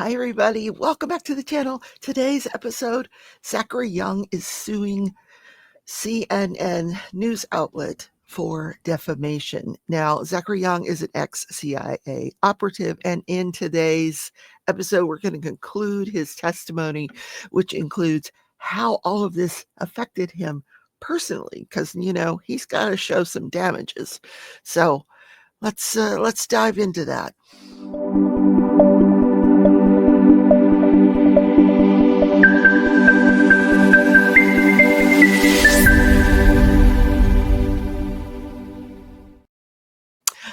Hi, everybody. Welcome back to the channel. Today's episode, Zachary Young is suing CNN news outlet for defamation. Now, Zachary Young is an ex-CIA operative, and in today's episode, we're going to conclude his testimony, which includes how all of this affected him personally, because, he's got to show some damages. So let's dive into that.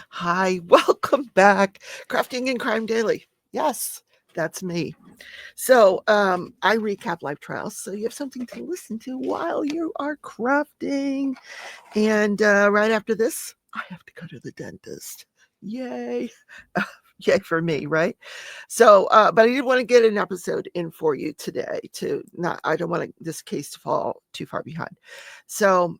Hi, welcome back. Crafting and Crime Daily. Yes, that's me. So I recap live trials, so you have something to listen to while you are crafting. And right after this, I have to go to the dentist. Yay. Yay for me, right? So, but I did want to get an episode in for you today I don't want this case to fall too far behind. So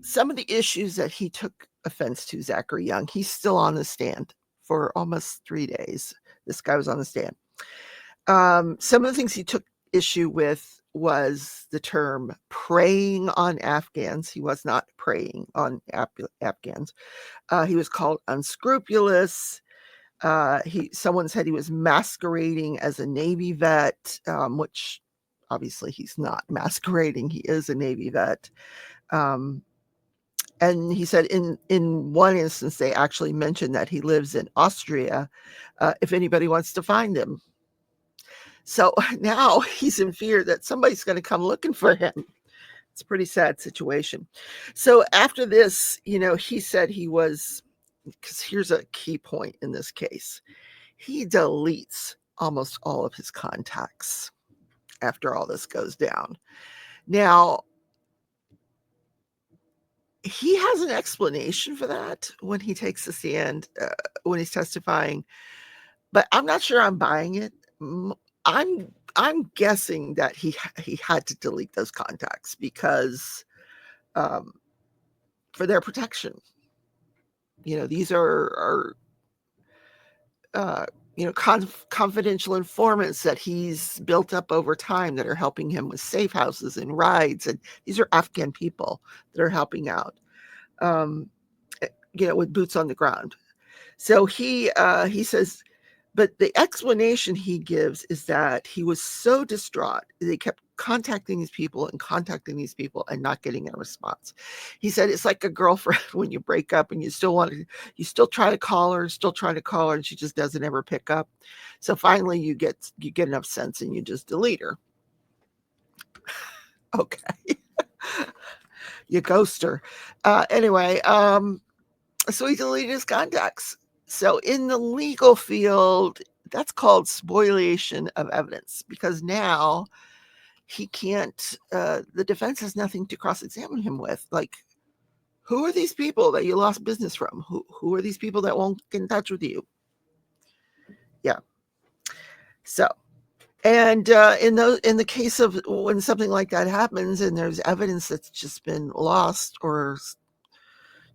some of the issues that he took offense to, Zachary Young, he's still on the stand for almost 3 days. This guy was on the stand. Some of the things he took issue with was the term preying on Afghans. He was not preying on Afghans. He was called unscrupulous. Someone said he was masquerading as a Navy vet, which obviously he's not masquerading. He is a Navy vet. And he said in one instance, they actually mentioned that he lives in Austria, if anybody wants to find him. So now he's in fear that somebody's going to come looking for him. It's a pretty sad situation. So after this, he said he was, because here's a key point in this case, he deletes almost all of his contacts after all this goes down. Now, he has an explanation for that when he takes the stand, when he's testifying, but I'm not sure I'm buying it. I'm guessing that he had to delete those contacts because for their protection. These are confidential informants that he's built up over time that are helping him with safe houses and rides. And these are Afghan people that are helping out, with boots on the ground. So he says, but the explanation he gives is that he was so distraught. They kept contacting these people and not getting a response. He said it's like a girlfriend when you break up and you still try to call her, and she just doesn't ever pick up. So finally you get enough sense and you just delete her. Okay. You ghost her. Anyway, so he deleted his contacts. So in the legal field, that's called spoliation of evidence, because now he can't, the defense has nothing to cross-examine him with. Like, who are these people that you lost business from? Who are these people that won't get in touch with you? Yeah. So, and in the case of when something like that happens and there's evidence that's just been lost or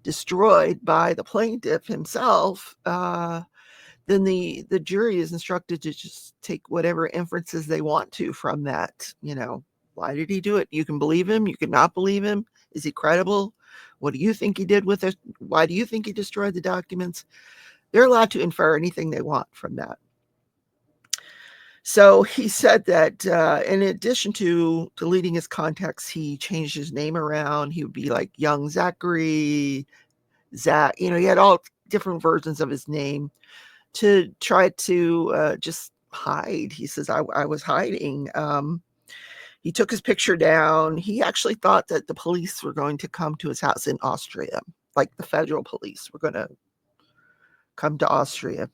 destroyed by the plaintiff himself, then the jury is instructed to just take whatever inferences they want to from that. Why did he do it? You can believe him, you can not believe him. Is he credible? What do you think he did with it? Why do you think he destroyed the documents? They're allowed to infer anything they want from that. So he said that in addition to deleting his contacts, he changed his name around. He would be like Young Zachary, Zach. He had all different versions of his name to try to just hide. He says, I was hiding. He took his picture down. He actually thought that the police were going to come to his house in Austria, like the federal police were going to come to Austria.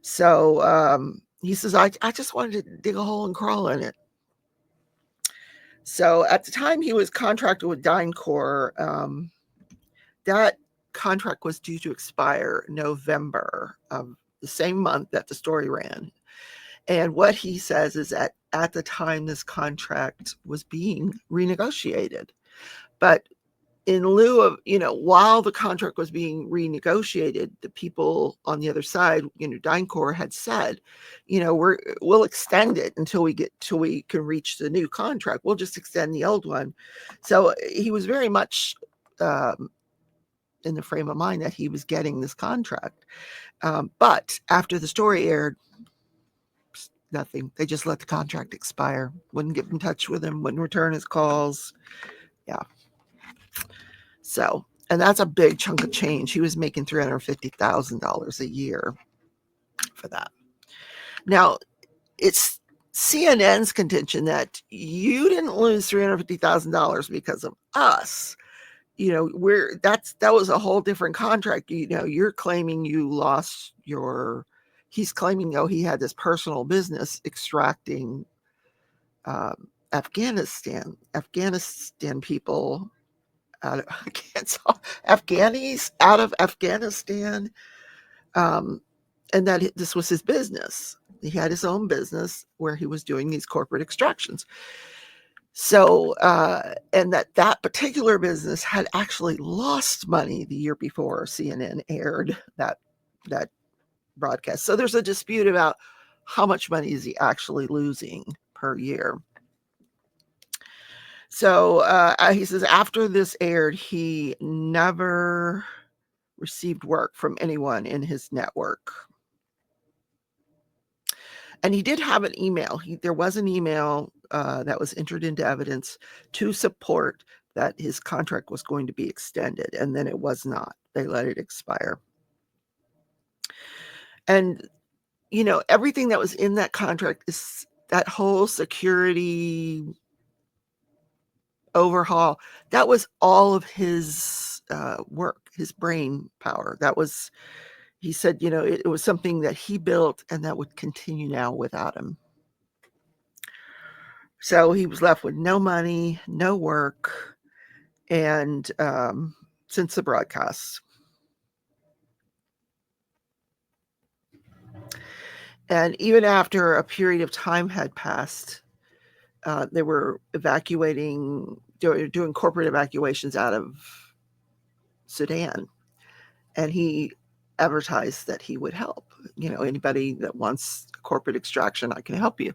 So he says, I just wanted to dig a hole and crawl in it. So at the time he was contracted with DynCorp, that contract was due to expire November of the same month that the story ran. And what he says is that at the time this contract was being renegotiated, but in lieu of, while the contract was being renegotiated, the people on the other side, DynCorp had said, we'll extend it until we can reach the new contract. We'll just extend the old one. So he was very much in the frame of mind that he was getting this contract. But after the story aired, nothing. They just let the contract expire. Wouldn't get in touch with him, wouldn't return his calls. Yeah. So, and that's a big chunk of change. He was making $350,000 a year for that. Now, it's CNN's contention that you didn't lose $350,000 because of us. That was a whole different contract. You're claiming you lost he's claiming, he had this personal business extracting Afghanistan people out of Afghanis out of Afghanistan, and that this was his business. He had his own business where he was doing these corporate extractions. So, and that particular business had actually lost money the year before CNN aired that broadcast. So there's a dispute about how much money is he actually losing per year. So he says after this aired, he never received work from anyone in his network. And he did have an email. There was an email that was entered into evidence to support that his contract was going to be extended, and then it was not. They let it expire. And, everything that was in that contract is that whole security overhaul. That was all of his work, his brain power. He said, it was something that he built and that would continue now without him. So he was left with no money, no work, and since the broadcast. And even after a period of time had passed, they were doing corporate evacuations out of Sudan. And he advertised that he would help. Anybody that wants corporate extraction, I can help you.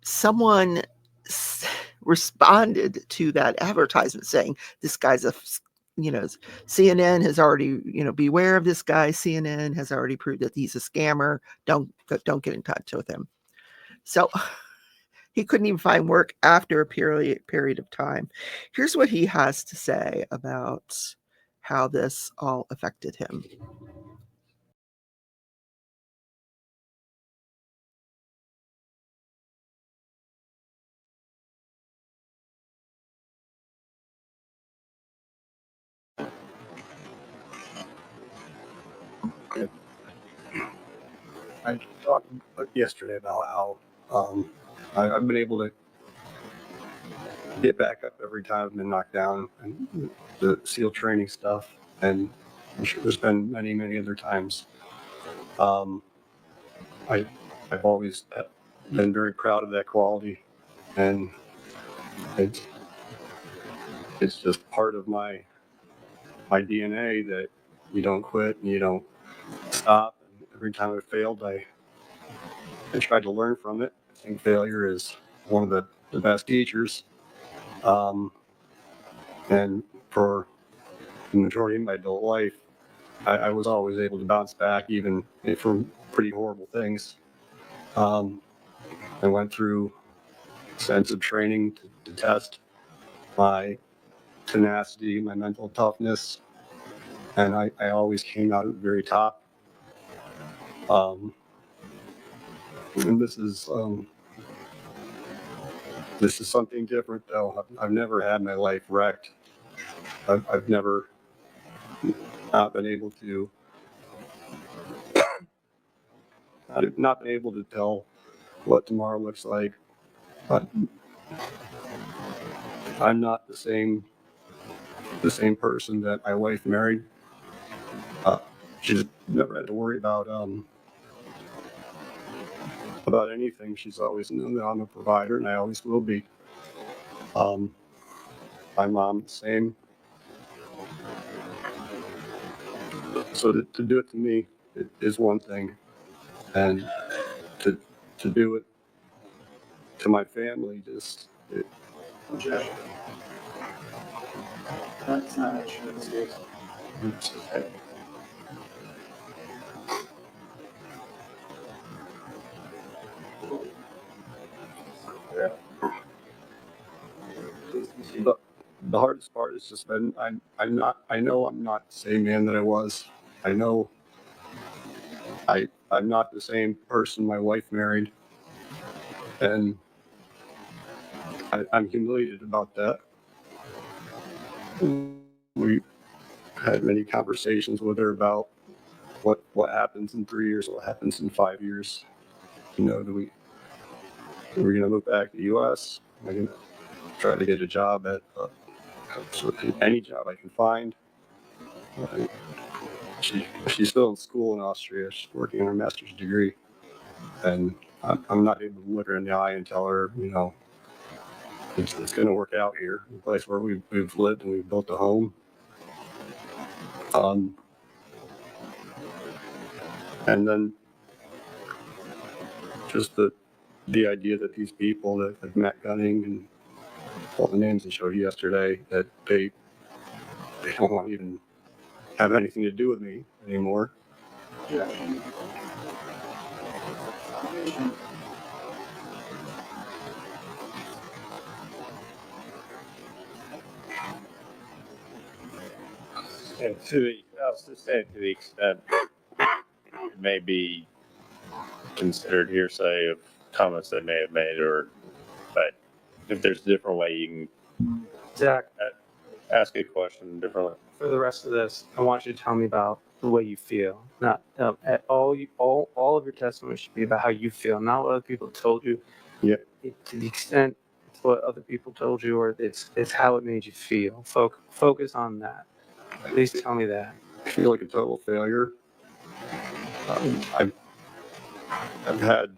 Someone responded to that advertisement saying, this guy's CNN has already, beware of this guy. CNN has already proved that he's a scammer. Don't get in touch with him. So he couldn't even find work after a period of time. Here's what he has to say about how this all affected him. I talked yesterday about how I've been able to get back up every time I've been knocked down, and the SEAL training stuff, and I'm sure there's been many, many other times. I've always been very proud of that quality, and it's just part of my DNA that you don't quit and you don't stop. And every time I failed, I tried to learn from it. I think failure is one of the best teachers. And for the majority of my adult life, I was always able to bounce back, even from pretty horrible things. I went through extensive training to test my tenacity, my mental toughness, and I always came out at the very top. And this is something different, though. I've never had my life wrecked. I've never not been able to tell what tomorrow looks like. But I'm not the same person that my wife married. She's never had to worry about anything. She's always known that I'm a provider, and I always will be. my mom the same. So to do it to me is one thing, and to do it to my family, just Objection. That's not an issue in this case. yeah. The hardest part has just been I know I'm not the same man that I was. I know I'm not the same person my wife married, and I'm humiliated about that. We had many conversations with her about what happens in 3 years, what happens in 5 years. You know, are we gonna move back to the U.S.? Am I gonna try to get a job at any job I can find? She's still in school in Austria. She's working on her master's degree, and I'm not able to look her in the eye and tell her, you know, it's going to work out here, the place where we've lived and we've built a home. And then just the idea that these people that have Matt Gunning and all the names they showed you yesterday, that they don't want to even have anything to do with me anymore. Objection. And I was just saying, to the extent it may be considered hearsay of comments they may have made, but if there's a different way you Zach, can ask a question differently. for the rest of this, I want you to tell me about the way you feel. Not at all. All of your testimony should be about how you feel, not what other people told you. Yeah. To the extent it's what other people told you, or it's how it made you feel. Focus on that. Please tell me that. I feel like a total failure. I've had,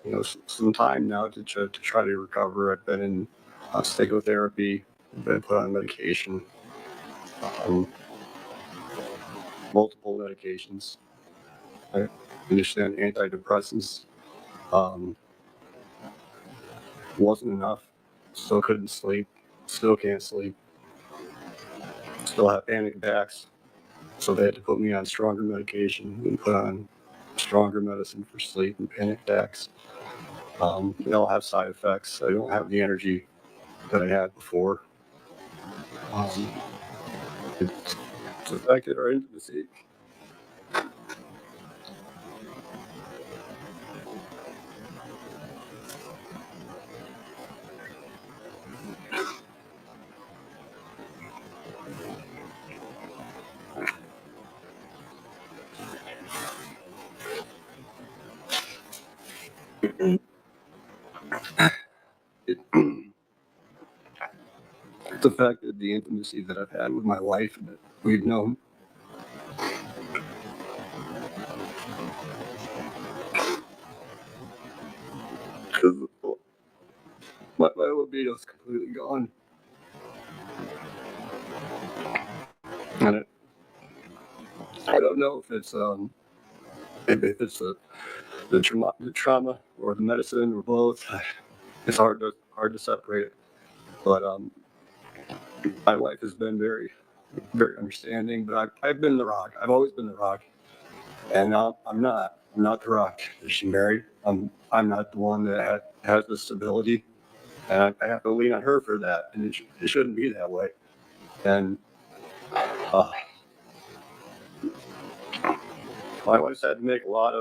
you know, some time now to try to recover. I've been in psychotherapy, I've been put on medication, multiple medications. I understand antidepressants wasn't enough. Still couldn't sleep. Still can't sleep. Still have panic attacks. So they had to put me on stronger medication and put on stronger medicine for sleep and panic attacks. They all have side effects. I don't have the energy that I had before. It's affected our intimacy. It, it's affected the intimacy that I've had with my wife and that we've known. Because my libido's completely gone. And I don't know if it's maybe if it's the trauma or the medicine or both. It's hard to separate it. But my wife has been very understanding. But I've been the rock. I've always been the rock, and I'm not. I'm not the rock that she married. I'm not the one that has the stability, and I have to lean on her for that. And it shouldn't be that way. And my wife's had to make a lot.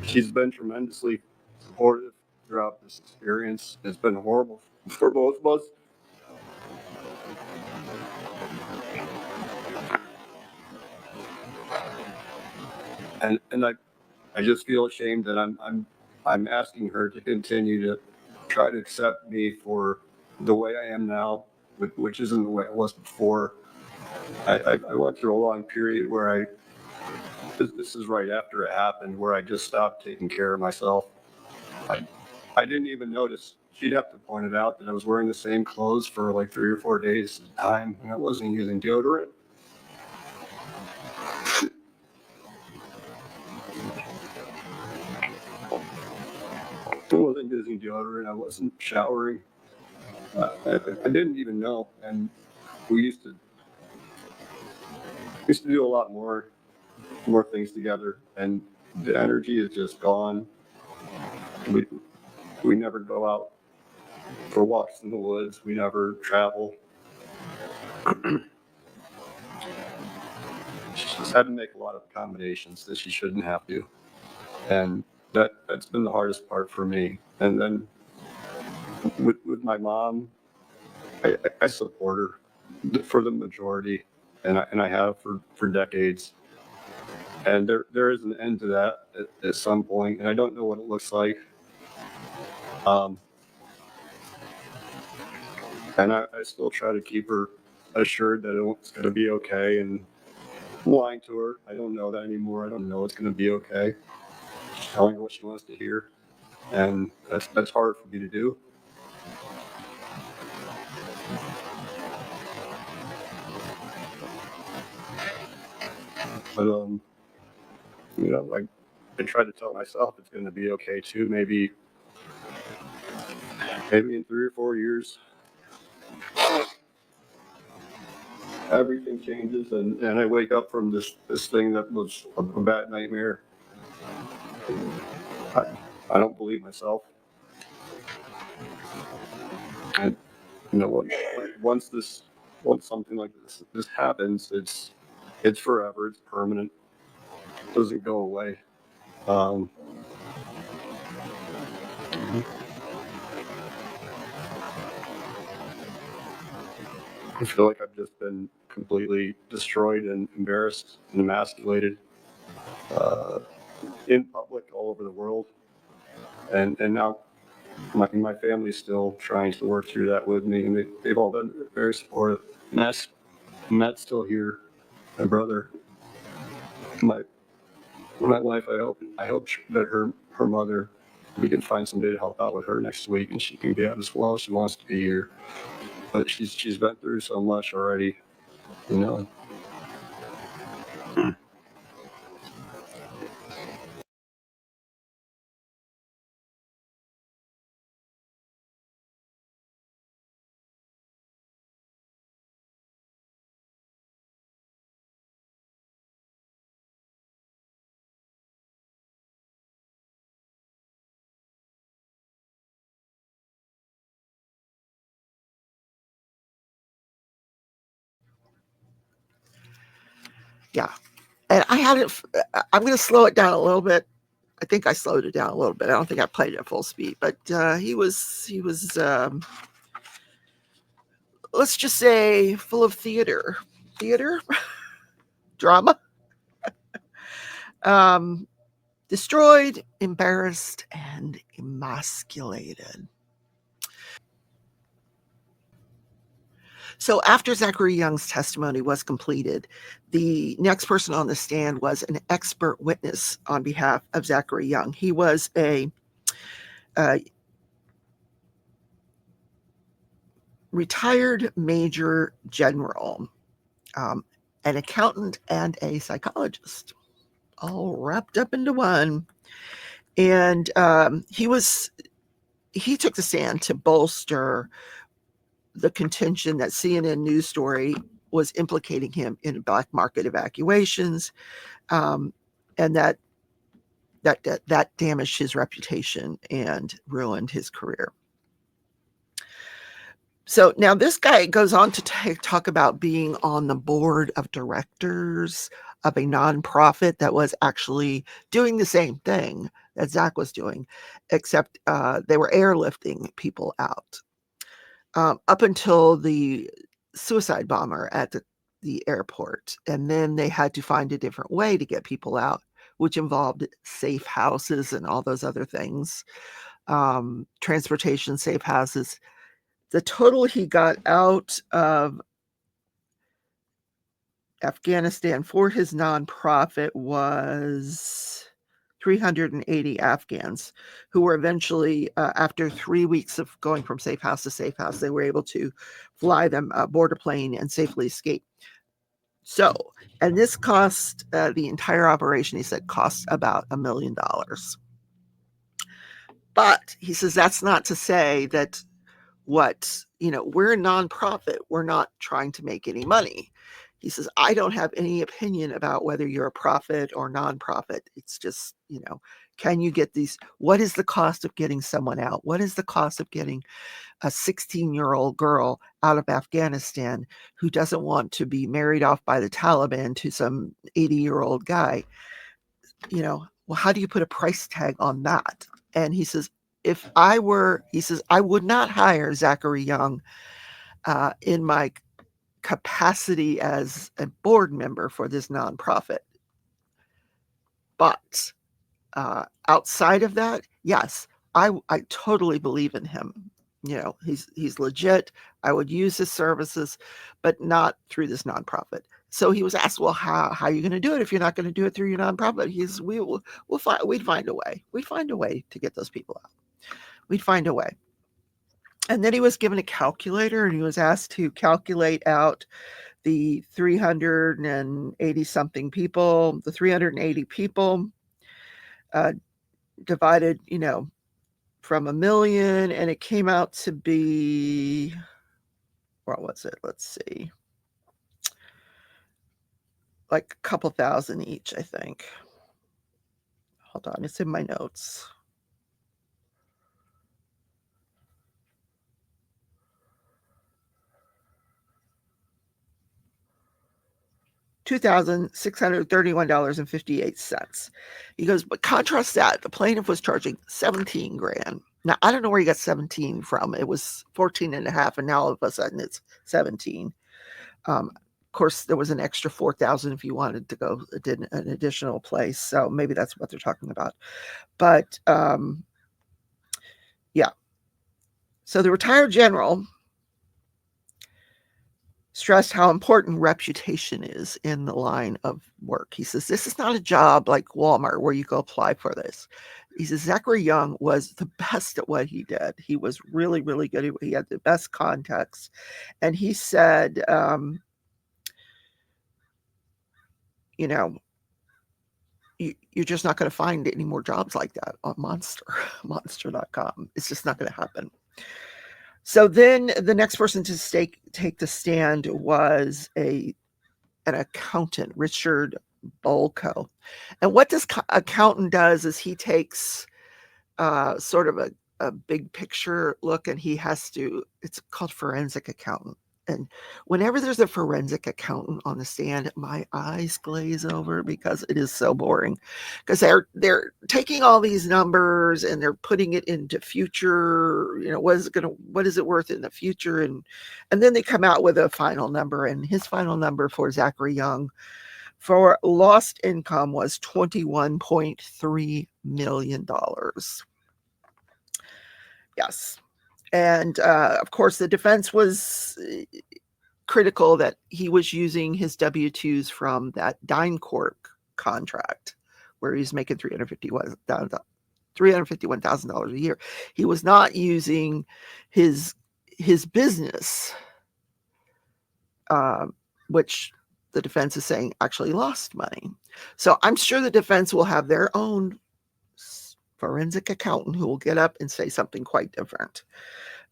She's been tremendously supportive throughout this experience. It's been horrible for both of us. And I just feel ashamed that I'm asking her to continue to try to accept me for the way I am now, which isn't the way I was before. I went through a long period where this is right after it happened, where I just stopped taking care of myself. I didn't even notice. She'd have to point it out that I was wearing the same clothes for like 3 or 4 days at a time, and I wasn't using deodorant. I wasn't using deodorant. I wasn't showering. I didn't even know. And we used to do a lot more things together. And the energy is just gone. We never go out for walks in the woods. We never travel. She's had to make a lot of accommodations that she shouldn't have to. And that's been the hardest part for me. And then with my mom, I support her for the majority, and I have for decades. And there is an end to that at some point, and I don't know what it looks like. And I still try to keep her assured that it's going to be okay. And I'm lying to her. I don't know that anymore. I don't know it's going to be okay. Just telling her what she wants to hear, and that's hard for me to do. But you know, I try to tell myself it's going to be okay too. Maybe in 3 or 4 years, everything changes, and I wake up from this thing that was a bad nightmare. I don't believe myself. And you know what? Once something like this happens, it's forever. It's permanent. It doesn't go away. I feel like I've just been completely destroyed and embarrassed and emasculated in public all over the world. And now my family's still trying to work through that with me, and they've all been very supportive. Matt's still here. My brother, my wife. I hope that her mother, we can find somebody to help out with her next week, and she can be out as well. She wants to be here, but she's been through so much already, you know. Yeah. And I had it, I'm going to slow it down a little bit. I think I slowed it down a little bit. I don't think I played it at full speed, but he was let's just say full of theater, drama, destroyed, embarrassed, and emasculated. So after Zachary Young's testimony was completed, the next person on the stand was an expert witness on behalf of Zachary Young. He was a retired major general, an accountant, and a psychologist, all wrapped up into one. And he took the stand to bolster the contention that CNN news story was implicating him in black market evacuations, and that damaged his reputation and ruined his career. So now this guy goes on to talk about being on the board of directors of a nonprofit that was actually doing the same thing that Zach was doing, except they were airlifting people out. Up until the suicide bomber at the airport. And then they had to find a different way to get people out, which involved safe houses and all those other things. Transportation, safe houses. The total he got out of Afghanistan for his nonprofit was 380 Afghans who were eventually, after 3 weeks of going from safe house to safe house, they were able to fly them aboard a plane and safely escape. So, and this cost, the entire operation, he said, cost about $1 million. But he says that's not to say that we're a nonprofit. We're not trying to make any money. He says, I don't have any opinion about whether you're a profit or nonprofit. It's just, can you get these? What is the cost of getting someone out? What is the cost of getting a 16-year-old girl out of Afghanistan who doesn't want to be married off by the Taliban to some 80-year-old guy? Well, how do you put a price tag on that? And he says, I would not hire Zachary Young in my capacity as a board member for this nonprofit. But outside of that, yes, I totally believe in him. He's legit. I would use his services, but not through this nonprofit. So he was asked, well, how are you going to do it if you're not going to do it through your nonprofit? We'd find a way. We'd find a way to get those people out. We'd find a way. And then he was given a calculator and he was asked to calculate out the 380 something people, the 380 people divided, from 1 million, and it came out to be, what was it? Let's see. Like a couple thousand each, I think. Hold on, it's in my notes. $2,631.58. He goes, but contrast that, the plaintiff was charging 17 grand. Now, I don't know where he got 17 from. It was 14 and a half, and now all of a sudden it's 17. Of course, there was an extra 4,000 if you wanted to go an additional place. So maybe that's what they're talking about. But yeah. So the retired general stressed how important reputation is in the line of work. He says, this is not a job like Walmart where you go apply for this. He says, Zachary Young was the best at what he did. He was really, really good. He had the best contacts. And he said, you're just not going to find any more jobs like that on monster.com. It's just not going to happen. So then the next person to take the stand was an accountant, Richard Bolko. And what this accountant does is he takes sort of a big picture look, and it's called forensic accountant. And whenever there's a forensic accountant on the stand, my eyes glaze over because it is so boring. Because they're taking all these numbers and they're putting it into future. What is it worth in the future? And then they come out with a final number. And his final number for Zachary Young for lost income was $21.3 million. Yes. And of course, the defense was critical that he was using his W-2s from that DynCorp contract where he's making $351,000 a year. He was not using his business, which the defense is saying actually lost money. So I'm sure the defense will have their own forensic accountant who will get up and say something quite different.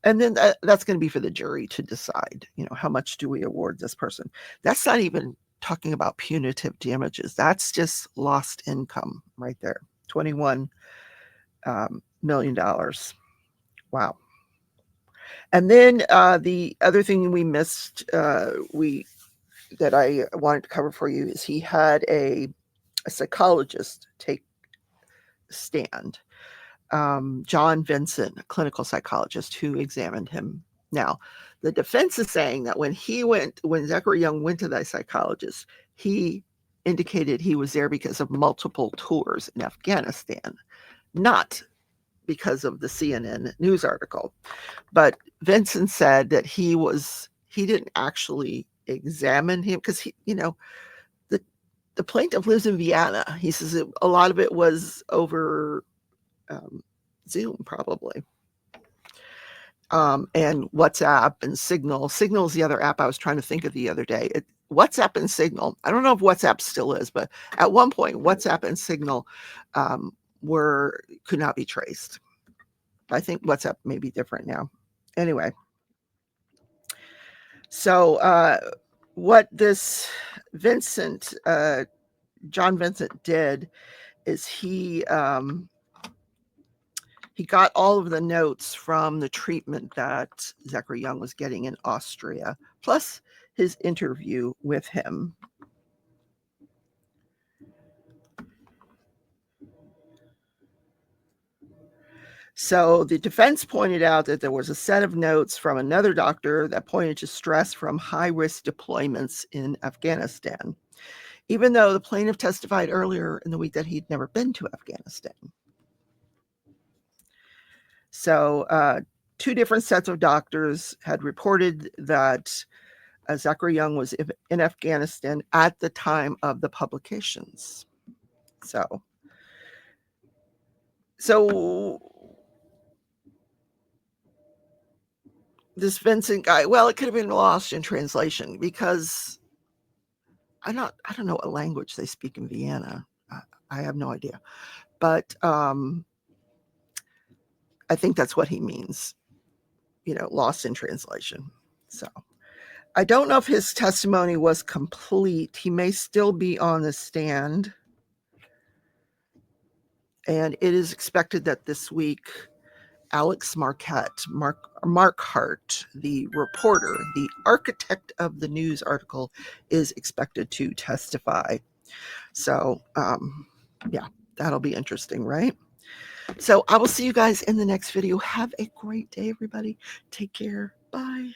And then that's going to be for the jury to decide, how much do we award this person? That's not even talking about punitive damages. That's just lost income right there. $21 million. Wow. And then the other thing we missed, that I wanted to cover for you is he had a psychologist take stand. John Vincent, a clinical psychologist who examined him. Now, the defense is saying that when Zachary Young went to that psychologist, he indicated he was there because of multiple tours in Afghanistan, not because of the CNN news article. But Vincent said that he didn't actually examine him because the plaintiff lives in Vienna. He says a lot of it was over Zoom, probably. And WhatsApp and Signal. Signal is the other app I was trying to think of the other day. WhatsApp and Signal. I don't know if WhatsApp still is, but at one point, WhatsApp and Signal could not be traced. I think WhatsApp may be different now. Anyway, so what this John Vincent did is he got all of the notes from the treatment that Zachary Young was getting in Austria, plus his interview with him. So the defense pointed out that there was a set of notes from another doctor that pointed to stress from high-risk deployments in Afghanistan, even though the plaintiff testified earlier in the week that he'd never been to Afghanistan. So two different sets of doctors had reported that Zachary Young was in Afghanistan at the time of the publications. So this Vincent guy, well, it could have been lost in translation because I don't know what language they speak in Vienna. I have no idea. But I think that's what he means, lost in translation. So I don't know if his testimony was complete. He may still be on the stand. And it is expected that this week, Alex Marquette, Markhart, the reporter, the architect of the news article, is expected to testify. So, yeah, that'll be interesting, right? So I will see you guys in the next video. Have a great day, everybody. Take care. Bye.